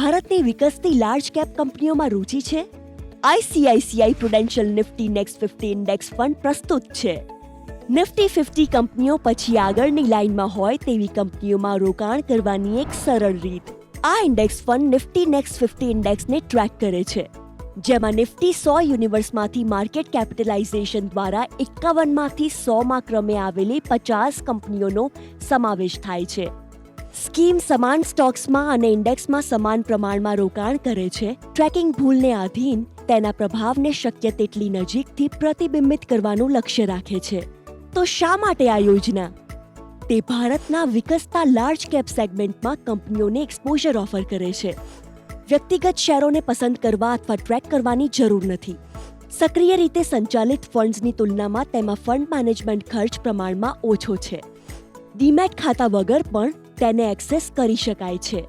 ભારતની વિકસતી large cap કંપનીઓમાં રુચિ છે? ICICI Prudential Nifty next 50 index fund પ્રસ્તુત છે. નિફ્ટી 50 કંપનીઓ પછી આગળની લાઇનમાં હોય તેવી કંપનીઓમાં રોકાણ કરવાની એક સરળ રીત. આ ઇન્ડેક્સ ફંડ નિફ્ટી નેક્સ્ટ 50 ઇન્ડેક્સને ટ્રેક કરે છે, જેમાં નિફ્ટી 100 યુનિવર્સમાંથી માર્કેટ કેપિટલાઇઝેશન દ્વારા 51માંથી 100માં ક્રમે આવેલી 50 કંપનીઓનો સમાવેશ થાય છે. સ્કીમ સમાન સ્ટોક્સમાં અને ઇન્ડેક્સમાં સમાન પ્રમાણમાં રોકાણ કરે છે. ટ્રેકિંગ ભૂલને આધીન તેના પ્રભાવને શક્ય તેટલી નજીકથી પ્રતિબિંબિત કરવાનું લક્ષ્ય રાખે છે. તો શા માટે આ યોજના? તે ભારતના વિકસતા લાર્જ કેપ સેગમેન્ટમાં કંપનીઓને એક્સપોઝર ઓફર કરે છે. વ્યક્તિગત શેરોને પસંદ કરવા અથવા ટ્રેક કરવાની જરૂર નથી. સક્રિય રીતે સંચાલિત ફંડ્સની તુલનામાં તેમાં ફંડ મેનેજમેન્ટ ખર્ચ પ્રમાણમાં ઓછો છે. ડીમેટ ખાતા વગર પણ તેને એક્સેસ કરી શકાય છે.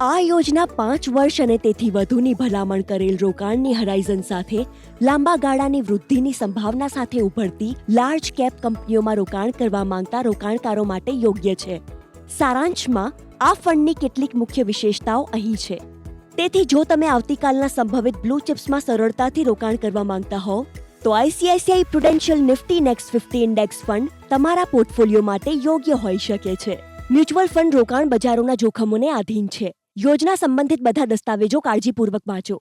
આ યોજના 5 વર્ષ અને તેથી વધુની ભલામણ કરેલ રોકાણની હરાઇઝન સાથે લાંબા ગાળાની વૃદ્ધિની સંભાવના સાથે ઉભરતી લાર્જ કેપ કંપનીઓમાં રોકાણ કરવા માંગતા રોકાણકારો માટે યોગ્ય છે. સારાંશમાં, આ ફંડની કેટલીક મુખ્ય વિશેષતાઓ અહીં છે. તેથી જો તમે આવતીકાલના સંભવિત બ્લુ ચિપ્સમાં સરળતાથી રોકાણ કરવા માંગતા હોવ, તો ICICI Prudential Nifty next 50 index fund તમારા પોર્ટફોલિયો માટે યોગ્ય હોઈ શકે છે. મ્યુચ્યુઅલ ફંડ રોકાણ બજારોના જોખમોને આધીન છે. યોજના સંબંધિત બધા દસ્તાવેજો કાળજીપૂર્વક વાંચો.